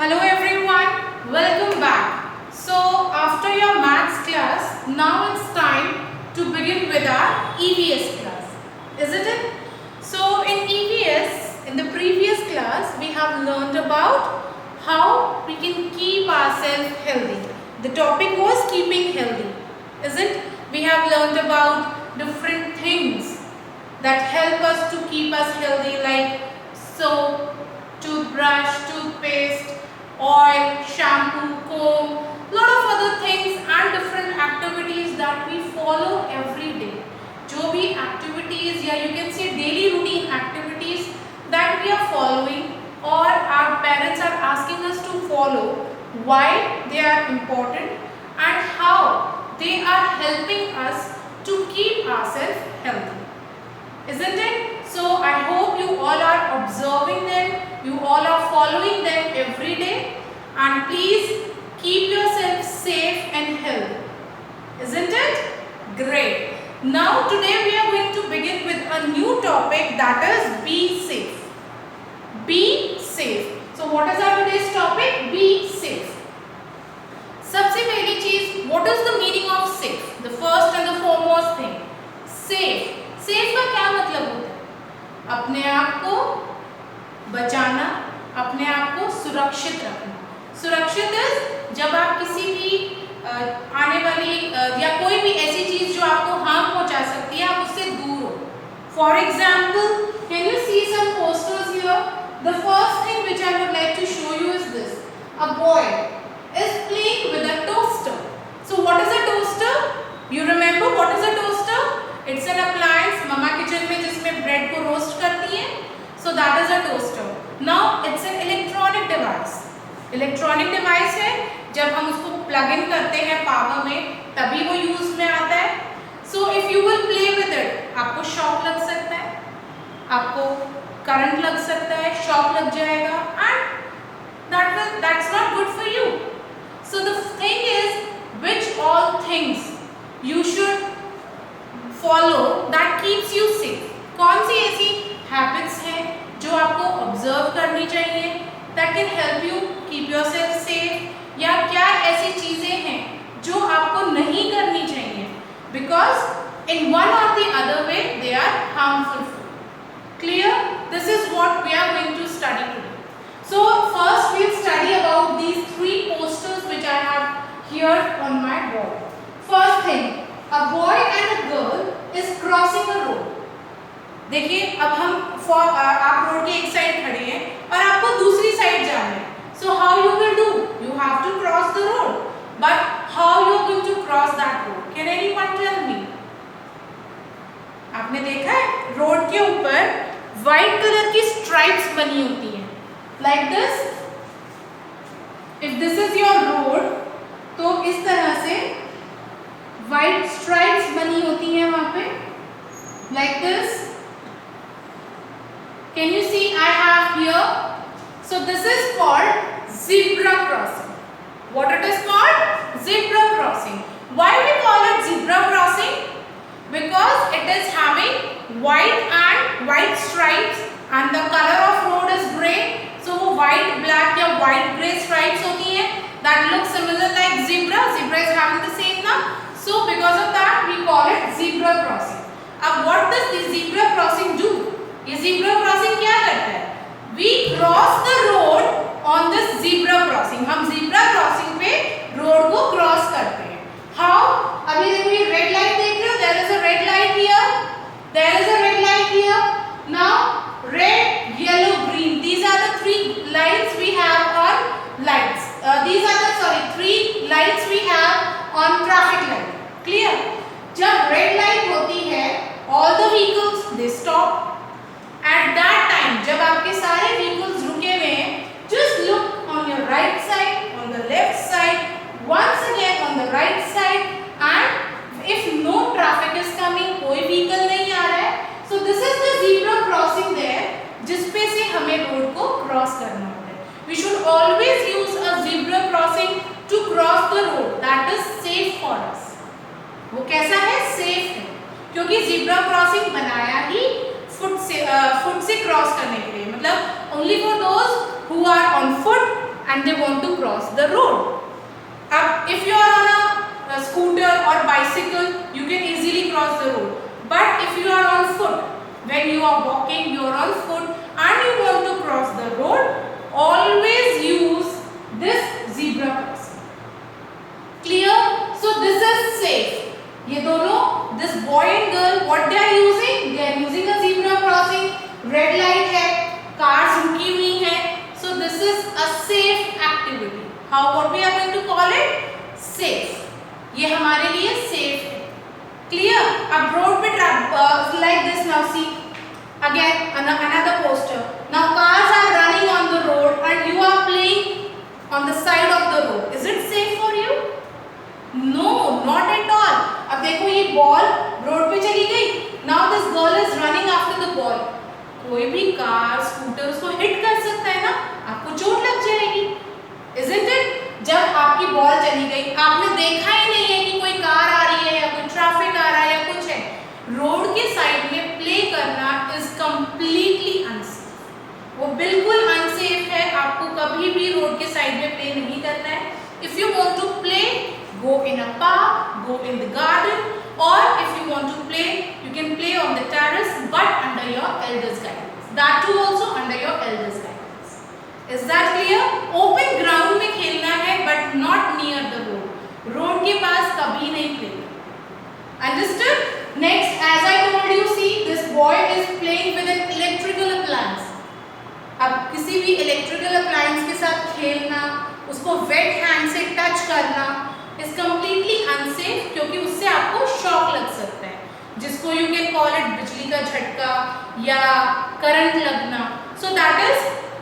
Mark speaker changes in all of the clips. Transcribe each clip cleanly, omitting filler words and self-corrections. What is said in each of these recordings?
Speaker 1: Hello everyone, welcome back. So after your maths class, now it's time to begin with our EVS class, isn't it? So in EVS, in the previous class, we have learned about how we can keep ourselves healthy. The topic was keeping healthy, isn't? We have learned about different things that help us to keep us healthy, like soap, toothbrush, toothpaste, oil, shampoo, comb, lot of other things and different activities that we follow every day. जो भी activities या you can say daily routine activities that we are following or our parents are asking us to follow, why they are important and how they are helping us to keep ourselves healthy. Isn't it? So I hope you all are observing them, you all are following them every day, and please keep yourself safe and healthy. Isn't it? Great. Now today we are going to begin with a new topic, that is be safe. Be safe. So what is our today's topic? Be safe. सबसे पहली चीज, what is the meaning of safe? The first and the foremost thing, safe. Safe का क्या मतलब होता है? अपने आप को बचाना, अपने आप को सुरक्षित रखना. सुरक्षित जब आप किसी भी आने वाली या कोई भी ऐसी चीज जो आपको हार्म पहुंचा सकती है, आप उससे दूर हो. For example, can you see some posters here? The first thing which I would like to show you is this. A boy is playing with a toaster. So what is a toaster? You remember what is a toaster? It's an appliance मम्मा kitchen में जिसमें bread को roast करती है. So that is a toaster. Now it's an electronic device. Electronic device है, जब हम उसको प्लग इन करते हैं पावर में तभी वो यूज में आता है. So if you will play with it, आपको शॉक लग सकता है, आपको करंट लग सकता है, शॉक लग जाएगा and that's not good for you. So the thing is, which all things you should follow that keeps you safe. कौन सी ऐसी हैबिट्स हैं जो आपको ऑब्जर्व करनी चाहिए that can help you keep yourself safe, या क्या ऐसी चीजें हैं जो आपको नहीं करनी चाहिए because in one or the other way they are harmful. Clear? This is what we are going to study today. So first we'll study about these three posters which I have here on my wall. First thing, a boy and a girl is crossing a road. देखिए, अब हम आप road के एक side खड़े हैं और आपको दूसरी साइड जाना है. So how you will do? You have to cross the road. But how you are going to cross that road? Can anyone tell me? आपने देखा है रोड के ऊपर व्हाइट कलर की स्ट्राइप्स बनी होती हैं. Like this. If this is your road, तो इस तरह से व्हाइट स्ट्राइप्स बनी होती हैं वहां पे, like this. Can you see? I have here. So this is called zebra crossing. What it is called? Zebra crossing. Why we call it zebra crossing? Because it is having white stripes and the color of road is grey. So वो white, black या white grey stripes होती हैं. That looks similar like zebra. Zebra is having the same now. So because of that we call it zebra crossing. अब what does the zebra crossing do? ये zebra crossing क्या करता है? We cross the road on this zebra crossing. हम zebra crossing पे road को cross करते हैं. How? अभी देखो ये रेड लाइट देख रहे हो? There is a red light here. There is a red light here. Now red, yellow, green. These are the three lights we have on lights. Three lights we have on traffic light. Clear? जब red light होती है, all the vehicles they stop. At that time, जब आपके सारे vehicles रुके हुए हैं, just look on your right side, on the left side, once again on the right side, and if no traffic is coming, कोई vehicle नहीं आ रहा है, so this is the zebra crossing there, जिसपे से हमें रोड को cross करना होता है. We should always use a zebra crossing to cross the road. That is safe for us. वो कैसा है? सेफ है, क्योंकि zebra crossing बनाया ही फुट से क्रॉस करने के लिए, मतलब only for those who are on foot and they want to cross the road. If you are on a scooter or bicycle, you can easily cross the road. But if you are on foot, when you are walking, you are on foot and you want to cross the road, always use this zebra crossing. Clear? So this is safe. ये दोनों, this boy and girl, what they are using? They are using a zebra crossing. Red light है, cars रुकी हुई हैं. So this is a safe activity. How what we are going to call it? Safe. ये हमारे लिए safe है. Clear? अब road पे like this now see. Again another poster. Now cars are running on the road and you are playing on the side of the road. Is it safe for you? No, not at all. अब देखो ये ball road पे चली गई. Now this girl is running after the ball. कोई भी car scooter उसको hit कर सकता है ना, आपको चोट लग जाएगी. Isn't it? जब आपकी बॉल चली गई, आपने देखा ही नहीं है कि कोई कार आ रही है या कोई ट्रैफिक आ रहा है या कुछ है. रोड के साइड में प्ले करना इज कंप्लीटली अनसेफ. वो बिल्कुल अनसेफ है. आपको कभी भी रोड के साइड में प्ले नहीं करना है. If you want to play, go in a park, go in the garden, or if you want to play, you can play on the terrace, but under your elders' guidance. That too also under your elders' guidance. Is that clear? Open ground में खेलना है, but not near the road. Road के पास कभी नहीं खेलना. Understood? Next, as I told you, see this boy is playing with an electrical appliance. अब किसी भी electrical appliance के साथ खेलना, उसको wet hand से touch करना is completely unsafe, क्योंकि उससे आपको शॉक लग सकता है, जिसको you can call it बिजली का झटका या करंट लगना. So that is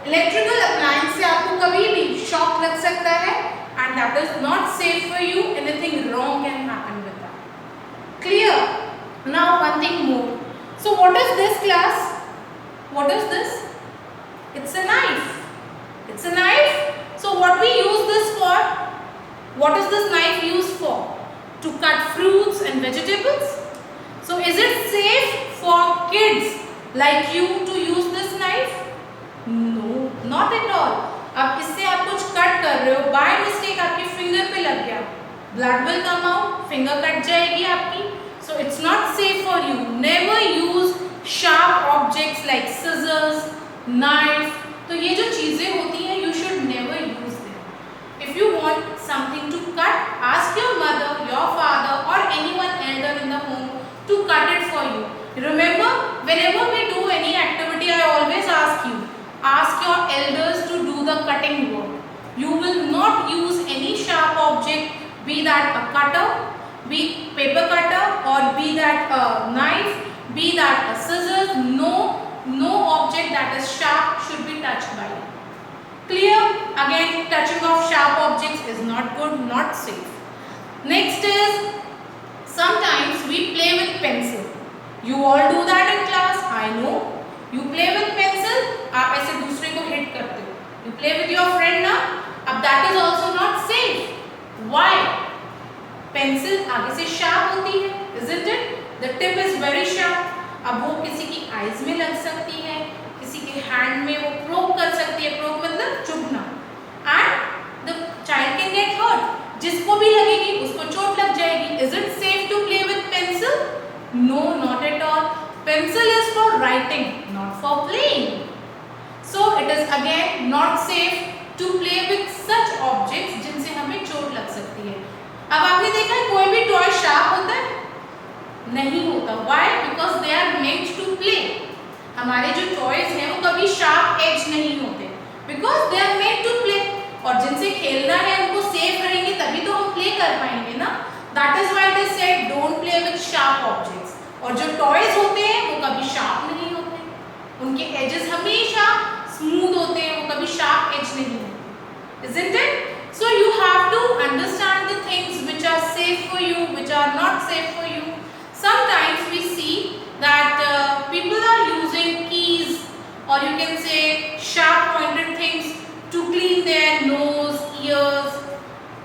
Speaker 1: electrical appliance से आपको कभी भी शॉक लग सकता है and that is not safe for you. Anything wrong can happen with that. Clear? Now one thing more. So what is this class? What is this? It's a knife. It's a knife. So what we use this for? What is this knife used for? To cut fruits and vegetables. So is it safe for kids like you to use this knife? No, not at all. अब इससे आप कुछ cut कर रहे हो, by mistake आपकी finger पे लग गया, blood will come out, finger cut जाएगी आपकी. So it's not safe for you. Never use sharp objects like scissors, knife. तो ये जो चीजें होती हैं, you should never use them. If you want something to cut, ask your mother, your father, or anyone elder in the home to cut it for you. Remember, whenever we do any activity, I always ask your elders to do the cutting work. You will not use any sharp object, be that a cutter, be paper cutter, or be that a knife, be that a scissors. No object that is sharp should be touched by you. Clear? Again, touching of sharp objects is not good, not safe. Next is, sometimes we play with pencil. You all do that in class, I know. You play with pencil, आप ऐसे दूसरे को hit करते हो. You play with your friend ना, अब that is also not safe. Why? Pencil आगे से sharp होती है, isn't it? The tip is very sharp. अब वो किसी की eyes में लग सकती है, किसी के hand में वो probe कर सकती है. Probe मतलब चुभना. And the child can get hurt. जिसको भी लगेगी उसको चोट लग जाएगी. Is it safe to play with pencil? No, not at all. Pencil is for writing, not for playing. So it is again not safe to play with such objects जिनसे हमें चोट लग सकती है. अब आपने देखा है कोई भी टॉय शार्प होता है? नहीं होता. Why? Because they are meant to play. हमारे जो टॉयज हैं वो कभी शार्प एज नहीं होते. Because they are meant to play. और जिनसे खेलना है उनको सेफ रहेंगे तभी तो हम प्ले कर पाएंगे ना. That is why they said don't play with sharp objects. और जो टॉयज होते हैं वो कभी शार्प नहीं होते. उनके एजेस हमेशा स्मूथ होते हैं, वो कभी शार्प एज नहीं होते. Isn't it? So you have to understand the things which are safe for you, which are not safe for you. Sometimes we see that people are using keys, or you can say sharp pointed things to clean their nose, ears,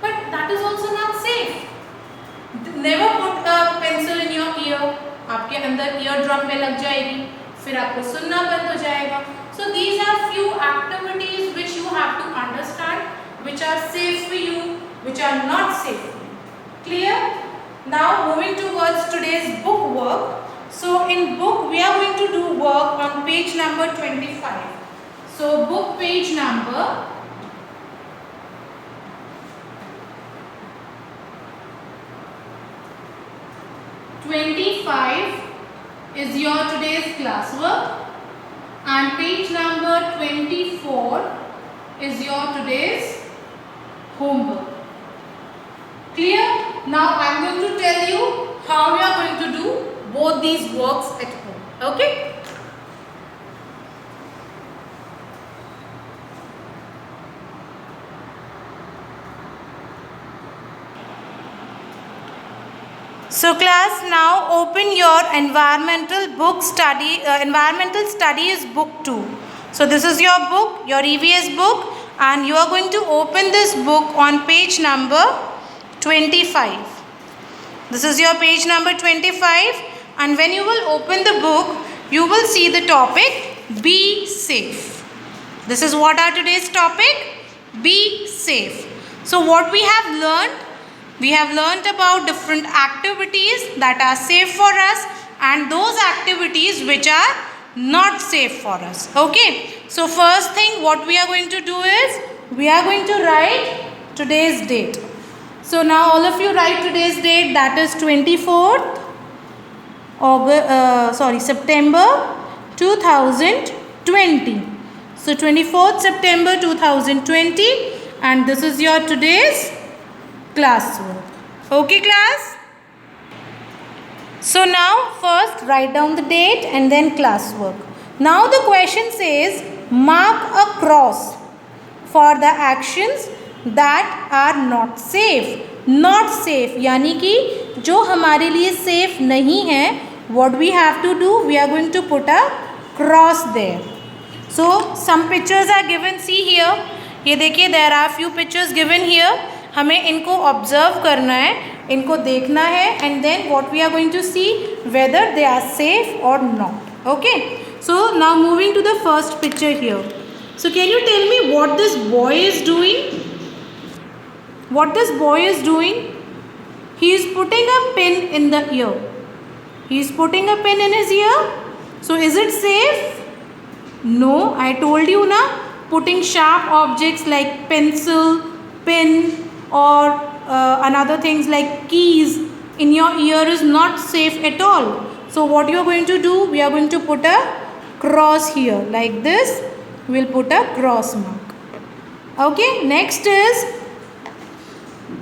Speaker 1: but that is also not safe. Never put a pencil in your ear. आपके अंदर ear drum में लग जाएगी, फिर आपको सुनना बंद हो जाएगा. So these are few activities which you you have to understand, which are safe for you, which are not safe for you. Clear? Now moving towards today's book work. So in book we are going to do work on page number 25. So book page number 25 is your today's classwork, and page number 24 is your today's homework. Clear? Now I am going to tell you how we are going to do both these works at home. Okay? So class, now open your environmental book study. Environmental studies book 2. So this is your book, your EVS book, and you are going to open this book on page number 25. This is your page number 25, and when you will open the book, you will see the topic be safe. This is what our today's topic, be safe. So what we have learned? We have learnt about different activities that are safe for us and those activities which are not safe for us. Okay. So first thing what we are going to do is we are going to write today's date. So now all of you write today's date, that is 24th September 2020. So 24th September 2020, and this is your today's classwork. Okay class? So now first write down the date and then classwork. Now the question says mark a cross for the actions that are not safe. Not safe यानी कि जो हमारे लिए safe नहीं है, what we have to do? We are going to put a cross there. So some pictures are given. See here. ये देखिए, there are few pictures given here. हमें इनको ऑब्जर्व करना है, इनको देखना है, and then what we are going to see whether they are safe और not. Okay, so now moving to the first picture here. So can you tell me what this boy is doing? What this boy is doing? He is putting a pin in the ear. He is putting a pin in his ear. So is it safe? No, I told you ना, putting sharp objects like pencil, pen, or another things like keys in your ear is not safe at all. So what you are going to do? We are going to put a cross here like this. We will put a cross mark. Okay, next is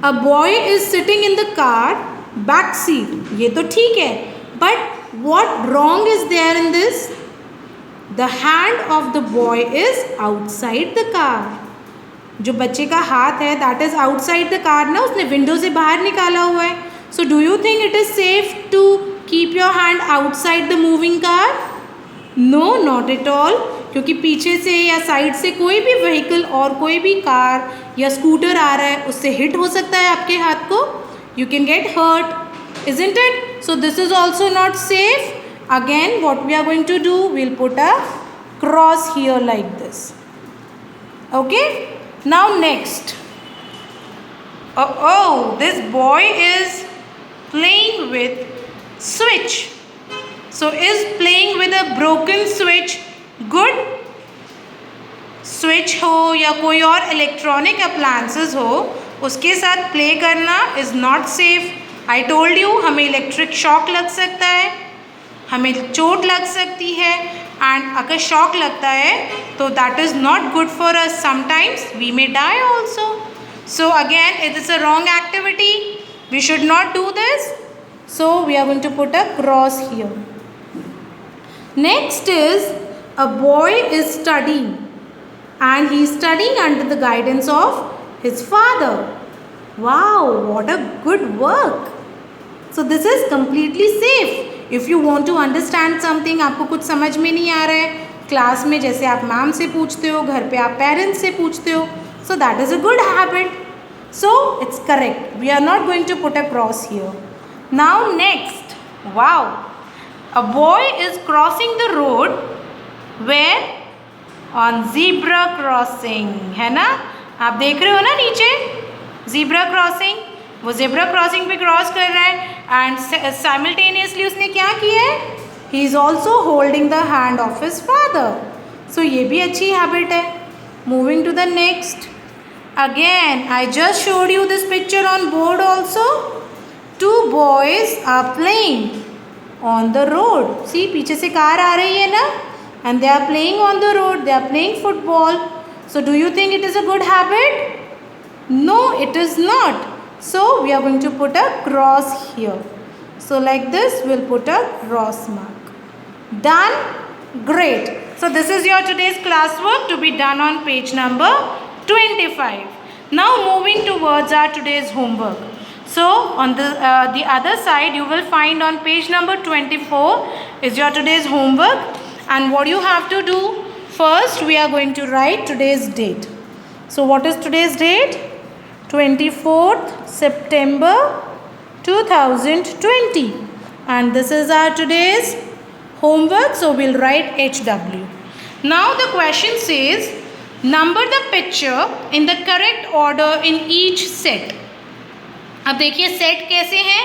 Speaker 1: a boy is sitting in the car back seat. ये तो ठीक है, but what wrong is there in this? The hand of the boy is outside the car. जो बच्चे का हाथ है that is outside the car ना, उसने विंडो से बाहर निकाला हुआ है. So do you think it is safe to keep your hand outside the moving car? No, not at all, क्योंकि पीछे से या साइड से कोई भी व्हीकल और कोई भी कार या स्कूटर आ रहा है, उससे हिट हो सकता है आपके हाथ को. You can get hurt, isn't it? So this is also not safe. Again what we are going to do? We will put a cross here like this. Okay. Now next, this boy is playing with switch. So is playing with a broken switch good? Switch हो या कोई और electronic appliances हो, उसके साथ play करना is not safe. I told you, हमें electric shock लग सकता है, हमें चोट लग सकती है, एंड अगर शॉक लगता है तो that is not good for us. Sometimes we may die also. So again it is a wrong activity. We should not do this. So we are going to put a cross here. Next is a boy is studying and he is studying under the guidance of his father. Wow, what a good work. So this is completely safe. If you want to understand something, आपको कुछ समझ में नहीं आ रहा है class में, जैसे आप मैम से पूछते हो, घर पे आप पेरेंट्स से पूछते हो, so that is a good habit. So it's correct. We are not going to put a cross here. Now next, wow, a boy is crossing the road where on zebra crossing, है ना? आप देख रहे हो ना नीचे zebra crossing, वो zebra crossing पे क्रॉस कर रहा है एंड साइमल्टेनियसली उसने क्या किया है? He is also holding the hand of his father. So ये भी अच्छी हैबिट है. Moving to the next. Again I just showed you this picture on board also. Two boys are playing on the road. See पीछे से car आ रही है ना, and they are playing on the road, they are playing football. So do you think it is a good habit? No, it is not. So we are going to put a cross here. So like this we'll put a cross mark. Done? Great. So this is your today's classwork to be done on page number 25. Now moving towards our today's homework. So on the other side you will find on page number 24 is your today's homework, and what you have to do, first we are going to write today's date. So what is today's date? 24th September 2020, and this is our today's homework. So we'll write HW. Now the question says number the picture in the correct order in each set. अब देखिए set कैसे हैं.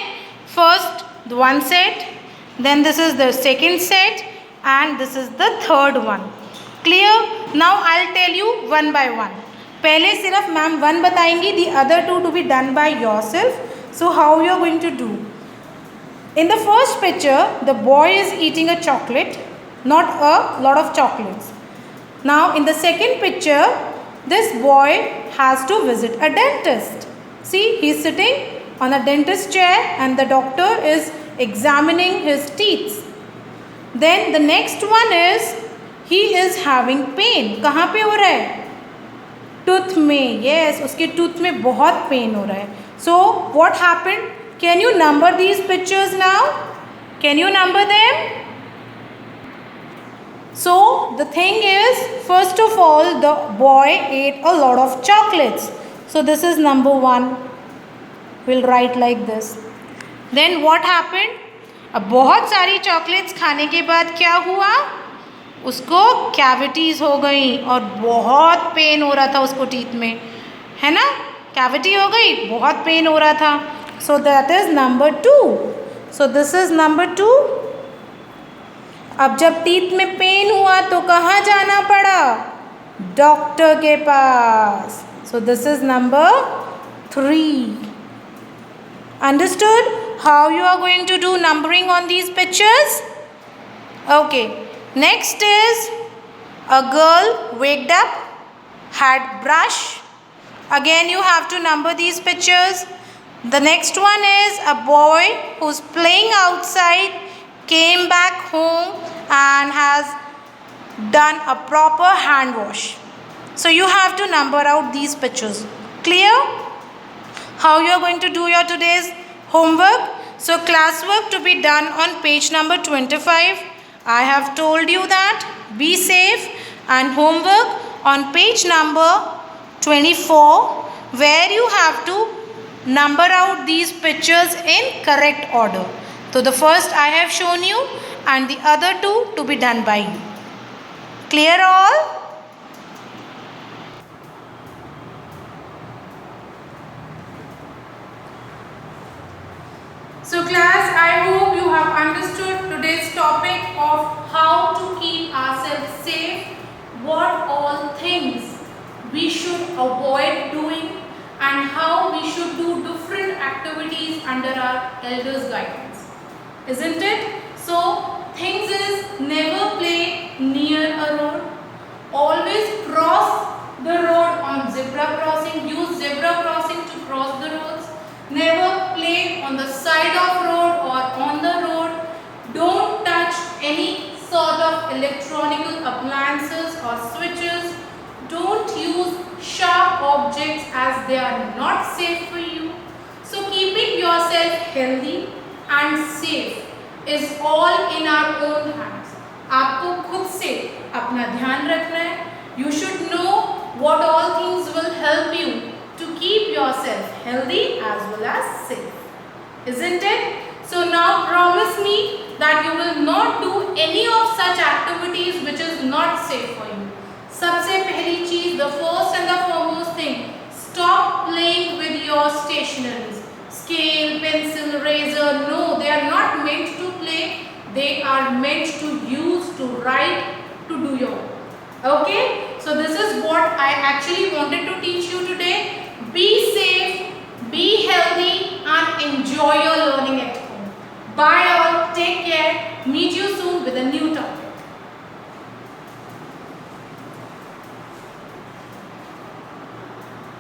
Speaker 1: First one set, then this is the second set, and this is the third one. Clear? Now I'll tell you one by one. पहले सिर्फ ma'am one बताएंगी, the other two to be done by yourself. So how you are going to do? In the first picture, the boy is eating a chocolate, not a lot of chocolates. Now in the second picture, this boy has to visit a dentist. See, he is sitting on a dentist chair and the doctor is examining his teeth. Then the next one is he is having pain. कहाँ पे हो रहा है? Tooth में. Yes, उसके tooth में बहुत pen हो रहा है. So what happened? Can you number these pictures now? Can you number them? So the thing is, first of all, the boy ate a lot of chocolates. So this is number 1. We'll write like this. Then what happened? अब बहुत सारी chocolates खाने के बाद क्या हुआ? उसको cavities हो गई और बहुत पेन हो रहा था उसको टीथ में, है ना? कैविटी हो गई, बहुत पेन हो रहा था. सो that is number 2. So this is number 2. अब जब टीथ में पेन हुआ तो कहाँ जाना पड़ा? डॉक्टर के पास. So this is number 3. Understood how you are going to do numbering on these pictures? Okay. Next is a girl waked up, had brush. Again you have to number these pictures. The next one is a boy who's playing outside, came back home and has done a proper hand wash. So you have to number out these pictures. Clear? How you are going to do your today's homework? So classwork to be done on page number 25. I have told you that be safe, and homework on page number 24 where you have to number out these pictures in correct order. So the first I have shown you and the other two to be done by you. Clear all? So class, I hope you have understood today's topic of how to keep ourselves safe, what all things we should avoid doing, and how we should do different activities under our elders' guidance. Isn't it? So things is, never play near a road. Always cross the road on zebra crossing. Use zebra crossing to cross the roads. Never play on the side of road or on the road. Don't touch any sort of electronic appliances or switches. Don't use sharp objects as they are not safe for you. So keeping yourself healthy and safe is all in our own hands. आपको खुद से अपना ध्यान रखना है. You should know what all things will help you to keep yourself healthy as well as safe. Isn't it? So now promise me that you will not do any of such activities which is not safe for you. सबसे पहली चीज, the first and the foremost thing, stop playing with your stationaries. Scale, pencil, razor, no, they are not meant to play. They are meant to use, to write, to do your work. Okay, so this is what I actually wanted to teach you today. Be safe, be healthy, and enjoy your learning at home. Bye all, take care, meet you soon with a new topic.